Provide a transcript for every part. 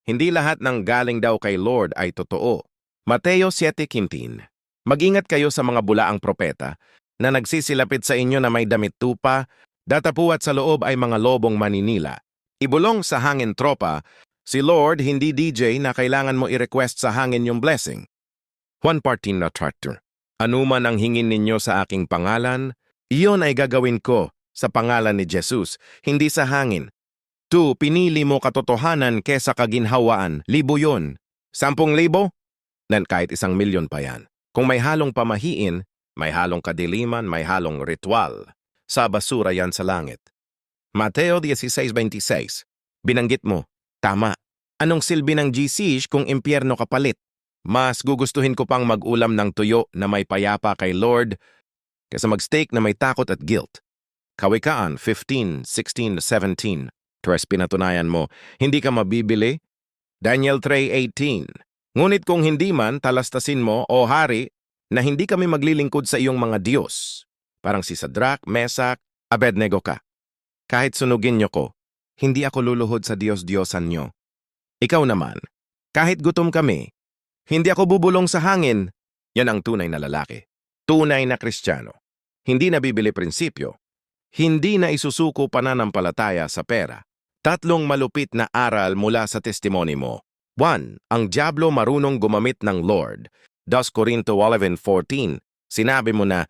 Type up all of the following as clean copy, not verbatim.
Hindi lahat ng galing daw kay Lord ay totoo. Mateo 7:15. Mag-ingat kayo sa mga bulaang propeta na nagsisilapit sa inyo na may damit tupa, datapuat sa loob ay mga lobong maninila. Ibulong sa hangin tropa, si Lord hindi DJ na kailangan mo i-request sa hangin yung blessing. Juan Martin na Tractor. Anuman ang hingin ninyo sa aking pangalan, iyon ay gagawin ko sa pangalan ni Jesus, hindi sa hangin. 2. Pinili mo katotohanan kesa kaginhawaan, 1,000 yun. 10,000? Nan kahit 1,000,000 pa yan. Kung may halong pamahiin, may halong kadiliman, may halong ritual. Sa basura yan sa langit. Mateo 16:26. Binanggit mo, tama. Anong silbi ng GC kung impyerno kapalit? Mas gugustuhin ko pang mag-ulam ng tuyo na may payapa kay Lord kaysa mag-steak na may takot at guilt. Kawikaan 15:16-17. Tres pinatunayan mo, hindi ka mabibili? Daniel 3:18. Ngunit kung hindi man, talastasin mo, o hari, na hindi kami maglilingkod sa iyong mga Diyos. Parang si Sadrach, Mesak, Abednego ka. Kahit sunugin niyo ko, hindi ako luluhod sa Diyos-Diyosan niyo. Ikaw naman, kahit gutom kami, hindi ako bubulong sa hangin. Yan ang tunay na lalaki. Tunay na Kristiyano. Hindi nabibili prinsipyo. Hindi na isusuko pananampalataya sa pera. 3 malupit na aral mula sa testimony mo. 1. Ang diablo marunong gumamit ng Lord. 2 Corinto 11:14. Sinabi mo na,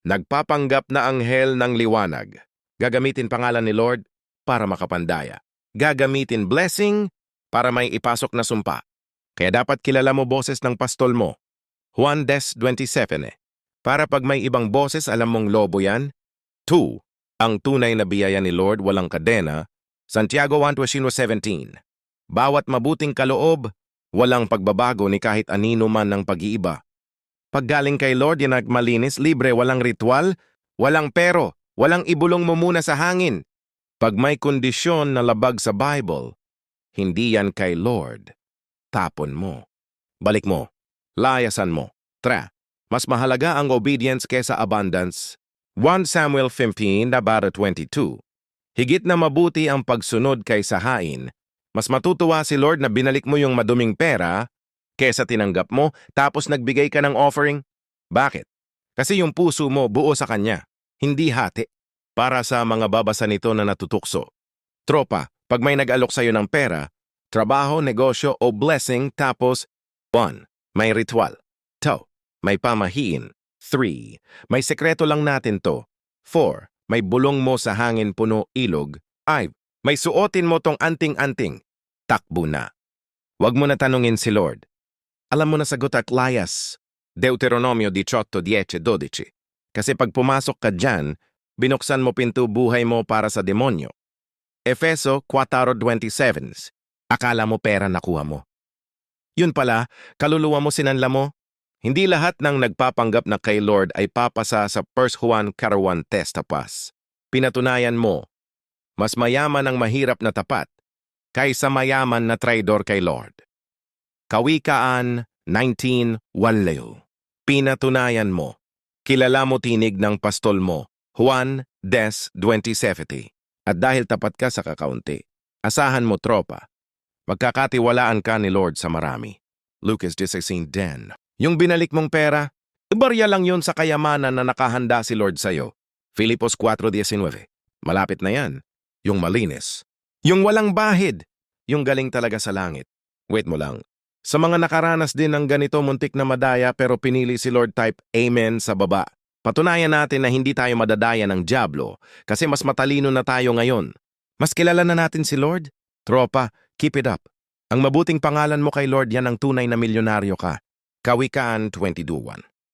nagpapanggap na anghel ng liwanag. Gagamitin pangalan ni Lord para makapandaya. Gagamitin blessing para may ipasok na sumpa. Kaya dapat kilala mo boses ng pastol mo. Juan 10:27. Para pag may ibang boses alam mong lobo yan. 2. Ang tunay na biyaya ni Lord walang kadena. Santiago 1:17. Bawat mabuting kaloob, walang pagbabago ni kahit anino man ng pag-iiba. Paggaling kay Lord yan malinis, libre, walang ritual, walang pero, walang ibulong mo muna sa hangin. Pag may kondisyon na labag sa Bible, hindi yan kay Lord. Tapon mo. Balik mo. Layasan mo. Mas mahalaga ang obedience kesa abundance. 1 Samuel 15:22. Higit na mabuti ang pagsunod kaysa hain. Mas matutuwa si Lord na binalik mo yung maduming pera kesa tinanggap mo tapos nagbigay ka ng offering. Bakit? Kasi yung puso mo buo sa Kanya, hindi hati. Para sa mga babasa nito na natutukso. Tropa, pag may nag-alok sa'yo ng pera, trabaho, negosyo o blessing tapos 1. May ritual. 2. May pamahiin. 3. May sekreto lang natin to. 4. May bulong mo sa hangin puno ilog. 5. May suotin mo tong anting-anting. Takbo na. Huwag mo na tanungin si Lord. Alam mo na sagot at layas. Deuteronomio 18:10-12. Kasi pag pumasok ka dyan, binuksan mo pinto buhay mo para sa demonyo. Efeso 4:27. Akala mo pera nakuha mo. Yun pala, kaluluwa mo sinanla mo. Hindi lahat ng nagpapanggap na kay Lord ay papasa sa 1 Juan 1 test tapas. Pinatunayan mo, mas mayaman ang mahirap na tapat kaysa mayaman na traidor kay Lord. Kawikaan 19:1. Pinatunayan mo, kilala mo tinig ng pastol mo, Juan 10:27. At dahil tapat ka sa kakaunti, asahan mo tropa, magkakatiwalaan ka ni Lord sa marami. Lucas 16:10. Yung binalik mong pera, ibarya lang yun sa kayamanan na nakahanda si Lord sa'yo. Filipos 4:19. Malapit na yan. Yung malinis. Yung walang bahid. Yung galing talaga sa langit. Wait mo lang. Sa mga nakaranas din ng ganito muntik na madaya pero pinili si Lord type Amen sa baba. Patunayan natin na hindi tayo madadaya ng diablo kasi mas matalino na tayo ngayon. Mas kilala na natin si Lord? Tropa, keep it up. Ang mabuting pangalan mo kay Lord yan ang tunay na milyonaryo ka. Kawikaan 22:1.